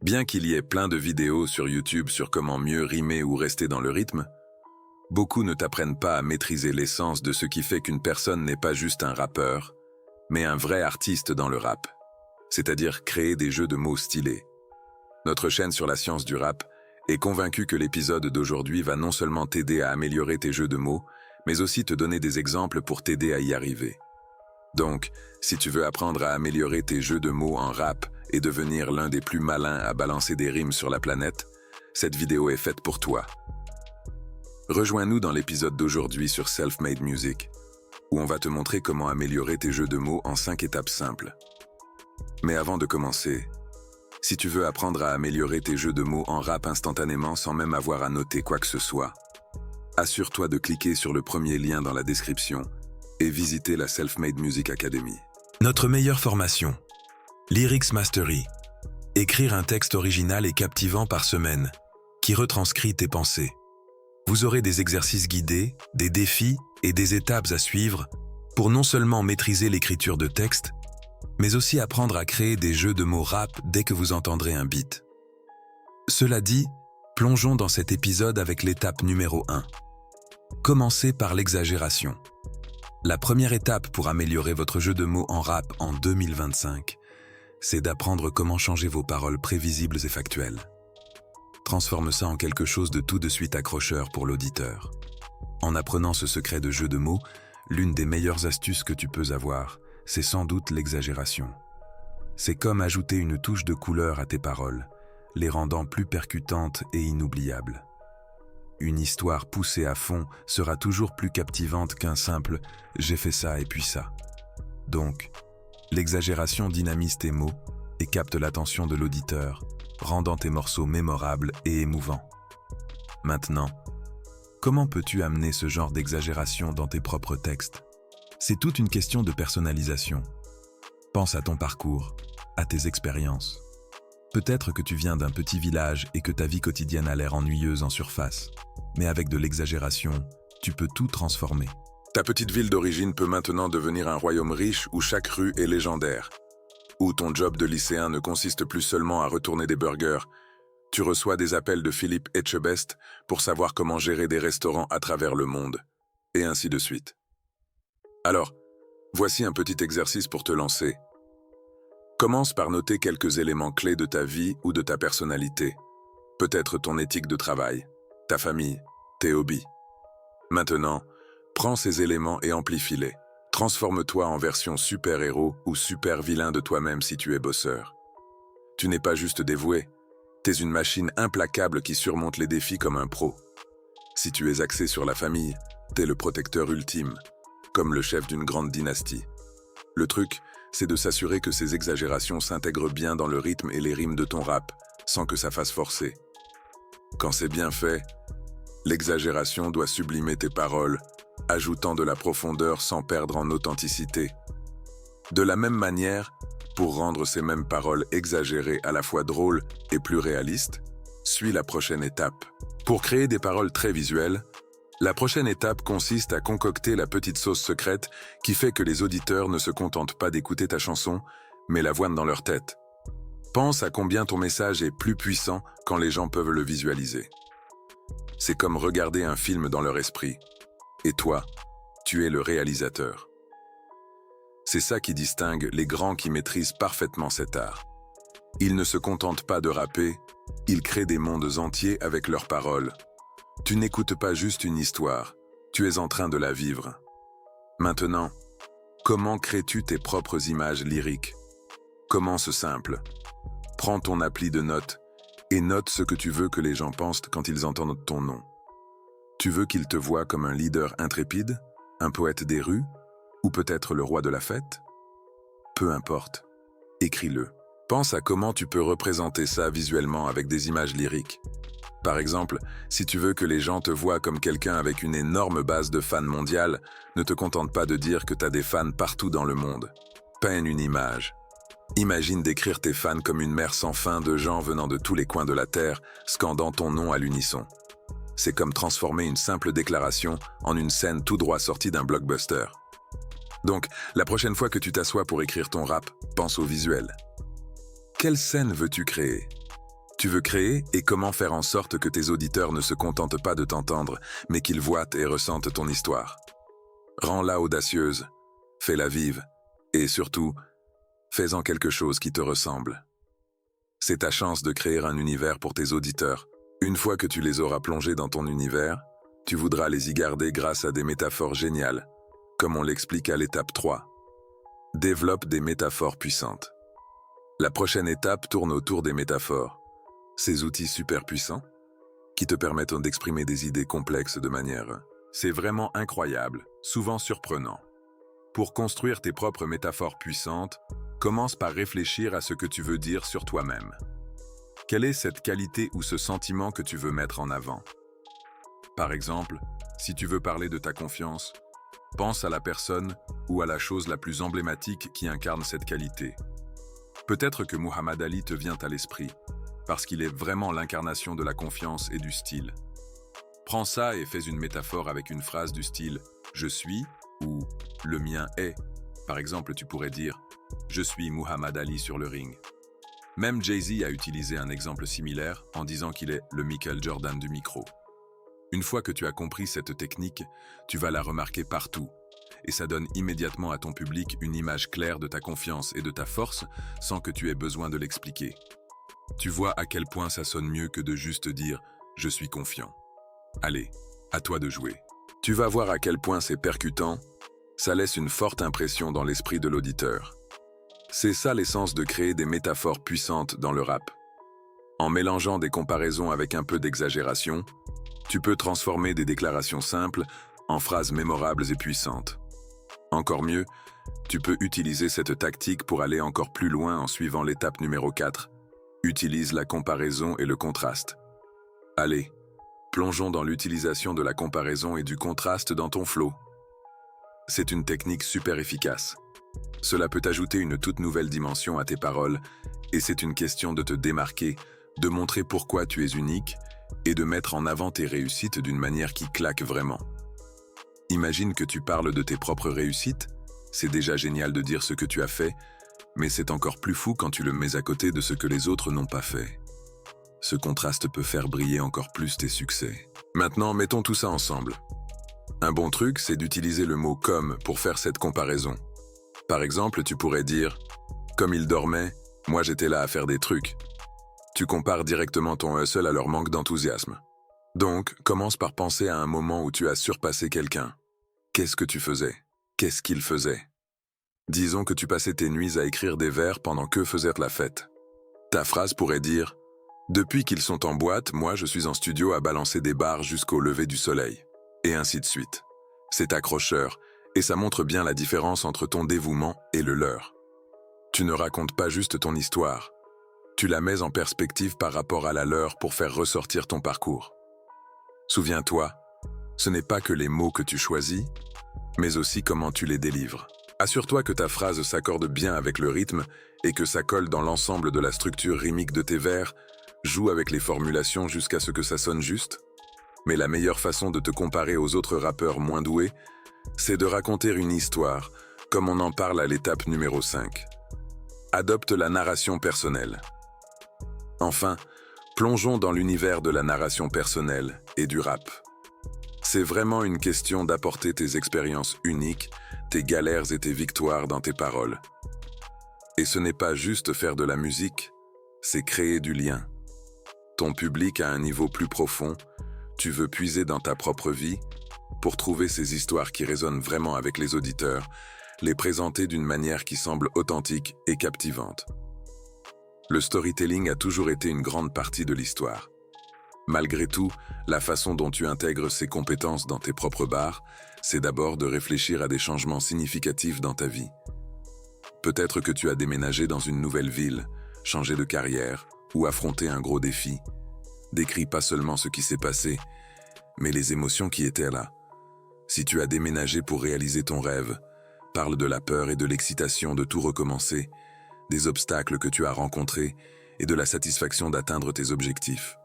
Bien qu'il y ait plein de vidéos sur YouTube sur comment mieux rimer ou rester dans le rythme, beaucoup ne t'apprennent pas à maîtriser l'essence de ce qui fait qu'une personne n'est pas juste un rappeur, mais un vrai artiste dans le rap, c'est-à-dire créer des jeux de mots stylés. Notre chaîne sur la science du rap est convaincue que l'épisode d'aujourd'hui va non seulement t'aider à améliorer tes jeux de mots, mais aussi te donner des exemples pour t'aider à y arriver. Donc, si tu veux apprendre à améliorer tes jeux de mots en rap et devenir l'un des plus malins à balancer des rimes sur la planète, cette vidéo est faite pour toi. Rejoins-nous dans l'épisode d'aujourd'hui sur Self-Made Music, où on va te montrer comment améliorer tes jeux de mots en 5 étapes simples. Mais avant de commencer, si tu veux apprendre à améliorer tes jeux de mots en rap instantanément sans même avoir à noter quoi que ce soit, assure-toi de cliquer sur le premier lien dans la description et visiter la Self-Made Music Academy. Notre meilleure formation, Lyrics Mastery. Écrire un texte original et captivant par semaine, qui retranscrit tes pensées. Vous aurez des exercices guidés, des défis et des étapes à suivre pour non seulement maîtriser l'écriture de texte, mais aussi apprendre à créer des jeux de mots rap dès que vous entendrez un beat. Cela dit, plongeons dans cet épisode avec l'étape numéro 1. Commencez par l'exagération. La première étape pour améliorer votre jeu de mots en rap en 2025, c'est d'apprendre comment changer vos paroles prévisibles et factuelles. Transforme ça en quelque chose de tout de suite accrocheur pour l'auditeur. En apprenant ce secret de jeu de mots, l'une des meilleures astuces que tu peux avoir, c'est sans doute l'exagération. C'est comme ajouter une touche de couleur à tes paroles, les rendant plus percutantes et inoubliables. Une histoire poussée à fond sera toujours plus captivante qu'un simple « j'ai fait ça et puis ça ». Donc, l'exagération dynamise tes mots et capte l'attention de l'auditeur, rendant tes morceaux mémorables et émouvants. Maintenant, comment peux-tu amener ce genre d'exagération dans tes propres textes? C'est toute une question de personnalisation. Pense à ton parcours, à tes expériences. Peut-être que tu viens d'un petit village et que ta vie quotidienne a l'air ennuyeuse en surface. Mais avec de l'exagération, tu peux tout transformer. Ta petite ville d'origine peut maintenant devenir un royaume riche où chaque rue est légendaire. Où ton job de lycéen ne consiste plus seulement à retourner des burgers. Tu reçois des appels de Philippe Etchebest pour savoir comment gérer des restaurants à travers le monde. Et ainsi de suite. Alors, voici un petit exercice pour te lancer. Commence par noter quelques éléments clés de ta vie ou de ta personnalité. Peut-être ton éthique de travail, ta famille, tes hobbies. Maintenant, prends ces éléments et amplifie-les. Transforme-toi en version super-héros ou super-vilain de toi-même si tu es bosseur. Tu n'es pas juste dévoué, t'es une machine implacable qui surmonte les défis comme un pro. Si tu es axé sur la famille, t'es le protecteur ultime, comme le chef d'une grande dynastie. Le truc, c'est de s'assurer que ces exagérations s'intègrent bien dans le rythme et les rimes de ton rap, sans que ça fasse forcer. Quand c'est bien fait, l'exagération doit sublimer tes paroles, ajoutant de la profondeur sans perdre en authenticité. De la même manière, pour rendre ces mêmes paroles exagérées à la fois drôles et plus réalistes, suis la prochaine étape. Pour créer des paroles très visuelles, la prochaine étape consiste à concocter la petite sauce secrète qui fait que les auditeurs ne se contentent pas d'écouter ta chanson, mais la voient dans leur tête. Pense à combien ton message est plus puissant quand les gens peuvent le visualiser. C'est comme regarder un film dans leur esprit. Et toi, tu es le réalisateur. C'est ça qui distingue les grands qui maîtrisent parfaitement cet art. Ils ne se contentent pas de rapper, ils créent des mondes entiers avec leurs paroles. Tu n'écoutes pas juste une histoire, tu es en train de la vivre. Maintenant, comment crées-tu tes propres images lyriques? Commence simple. Prends ton appli de notes et note ce que tu veux que les gens pensent quand ils entendent ton nom. Tu veux qu'ils te voient comme un leader intrépide, un poète des rues, ou peut-être le roi de la fête? Peu importe, écris-le. Pense à comment tu peux représenter ça visuellement avec des images lyriques. Par exemple, si tu veux que les gens te voient comme quelqu'un avec une énorme base de fans mondiale, ne te contente pas de dire que tu as des fans partout dans le monde. Peins une image. Imagine décrire tes fans comme une mer sans fin de gens venant de tous les coins de la Terre, scandant ton nom à l'unisson. C'est comme transformer une simple déclaration en une scène tout droit sortie d'un blockbuster. Donc, la prochaine fois que tu t'assois pour écrire ton rap, pense au visuel. Quelle scène veux-tu créer? Tu veux créer et comment faire en sorte que tes auditeurs ne se contentent pas de t'entendre, mais qu'ils voient et ressentent ton histoire. Rends-la audacieuse, fais-la vive, et surtout, fais-en quelque chose qui te ressemble. C'est ta chance de créer un univers pour tes auditeurs. Une fois que tu les auras plongés dans ton univers, tu voudras les y garder grâce à des métaphores géniales, comme on l'explique à l'étape 3. Développe des métaphores puissantes. La prochaine étape tourne autour des métaphores. Ces outils super puissants, qui te permettent d'exprimer des idées complexes de manière... C'est vraiment incroyable, souvent surprenant. Pour construire tes propres métaphores puissantes, commence par réfléchir à ce que tu veux dire sur toi-même. Quelle est cette qualité ou ce sentiment que tu veux mettre en avant? Par exemple, si tu veux parler de ta confiance, pense à la personne ou à la chose la plus emblématique qui incarne cette qualité. Peut-être que Muhammad Ali te vient à l'esprit, parce qu'il est vraiment l'incarnation de la confiance et du style. Prends ça et fais une métaphore avec une phrase du style « je suis » ou « le mien est ». Par exemple, tu pourrais dire « je suis Muhammad Ali sur le ring ». Même Jay-Z a utilisé un exemple similaire en disant qu'il est le Michael Jordan du micro. Une fois que tu as compris cette technique, tu vas la remarquer partout, et ça donne immédiatement à ton public une image claire de ta confiance et de ta force sans que tu aies besoin de l'expliquer. Tu vois à quel point ça sonne mieux que de juste dire « je suis confiant ». Allez, à toi de jouer. Tu vas voir à quel point c'est percutant, ça laisse une forte impression dans l'esprit de l'auditeur. C'est ça l'essence de créer des métaphores puissantes dans le rap. En mélangeant des comparaisons avec un peu d'exagération, tu peux transformer des déclarations simples en phrases mémorables et puissantes. Encore mieux, tu peux utiliser cette tactique pour aller encore plus loin en suivant l'étape numéro 4. Utilise la comparaison et le contraste. Allez, plongeons dans l'utilisation de la comparaison et du contraste dans ton flow. C'est une technique super efficace. Cela peut ajouter une toute nouvelle dimension à tes paroles, et c'est une question de te démarquer, de montrer pourquoi tu es unique, et de mettre en avant tes réussites d'une manière qui claque vraiment. Imagine que tu parles de tes propres réussites, c'est déjà génial de dire ce que tu as fait, mais c'est encore plus fou quand tu le mets à côté de ce que les autres n'ont pas fait. Ce contraste peut faire briller encore plus tes succès. Maintenant, mettons tout ça ensemble. Un bon truc, c'est d'utiliser le mot « comme » pour faire cette comparaison. Par exemple, tu pourrais dire « Comme ils dormaient, moi j'étais là à faire des trucs ». Tu compares directement ton hustle à leur manque d'enthousiasme. Donc, commence par penser à un moment où tu as surpassé quelqu'un. Qu'est-ce que tu faisais? Qu'est-ce qu'il faisait? Disons que tu passais tes nuits à écrire des vers pendant qu'eux faisaient la fête. Ta phrase pourrait dire « Depuis qu'ils sont en boîte, moi je suis en studio à balancer des barres jusqu'au lever du soleil. » Et ainsi de suite. C'est accrocheur, et ça montre bien la différence entre ton dévouement et le leur. Tu ne racontes pas juste ton histoire. Tu la mets en perspective par rapport à la leur pour faire ressortir ton parcours. Souviens-toi, ce n'est pas que les mots que tu choisis, mais aussi comment tu les délivres. Assure-toi que ta phrase s'accorde bien avec le rythme et que ça colle dans l'ensemble de la structure rhythmique de tes vers. Joue avec les formulations jusqu'à ce que ça sonne juste. Mais la meilleure façon de te comparer aux autres rappeurs moins doués, c'est de raconter une histoire, comme on en parle à l'étape numéro 5. Adopte la narration personnelle. Enfin, plongeons dans l'univers de la narration personnelle et du rap. C'est vraiment une question d'apporter tes expériences uniques, tes galères et tes victoires dans tes paroles. Et ce n'est pas juste faire de la musique, c'est créer du lien. Ton public a un niveau plus profond, tu veux puiser dans ta propre vie pour trouver ces histoires qui résonnent vraiment avec les auditeurs, les présenter d'une manière qui semble authentique et captivante. Le storytelling a toujours été une grande partie de l'histoire. Malgré tout, la façon dont tu intègres ces compétences dans tes propres bars, c'est d'abord de réfléchir à des changements significatifs dans ta vie. Peut-être que tu as déménagé dans une nouvelle ville, changé de carrière ou affronté un gros défi. Décris pas seulement ce qui s'est passé, mais les émotions qui étaient là. Si tu as déménagé pour réaliser ton rêve, parle de la peur et de l'excitation de tout recommencer, des obstacles que tu as rencontrés et de la satisfaction d'atteindre tes objectifs.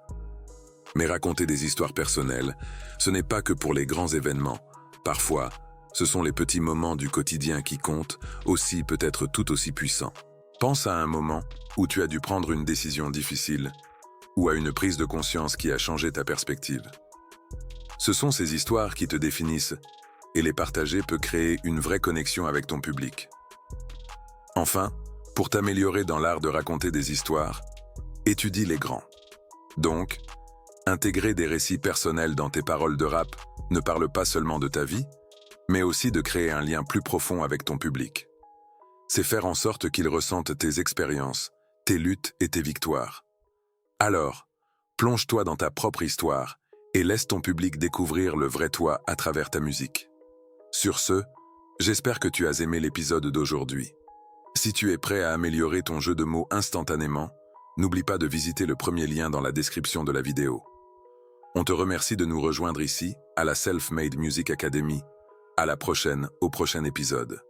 Mais raconter des histoires personnelles, ce n'est pas que pour les grands événements. Parfois, ce sont les petits moments du quotidien qui comptent, aussi peut-être tout aussi puissants. Pense à un moment où tu as dû prendre une décision difficile. ou à une prise de conscience qui a changé ta perspective. Ce sont ces histoires qui te définissent, et les partager peut créer une vraie connexion avec ton public. Enfin, pour t'améliorer dans l'art de raconter des histoires, étudie les grands. Donc, intégrer des récits personnels dans tes paroles de rap ne parle pas seulement de ta vie, mais aussi de créer un lien plus profond avec ton public. C'est faire en sorte qu'ils ressentent tes expériences, tes luttes et tes victoires. Alors, plonge-toi dans ta propre histoire et laisse ton public découvrir le vrai toi à travers ta musique. Sur ce, j'espère que tu as aimé l'épisode d'aujourd'hui. Si tu es prêt à améliorer ton jeu de mots instantanément, n'oublie pas de visiter le premier lien dans la description de la vidéo. On te remercie de nous rejoindre ici, à la Self-Made Music Academy. À la prochaine, au prochain épisode.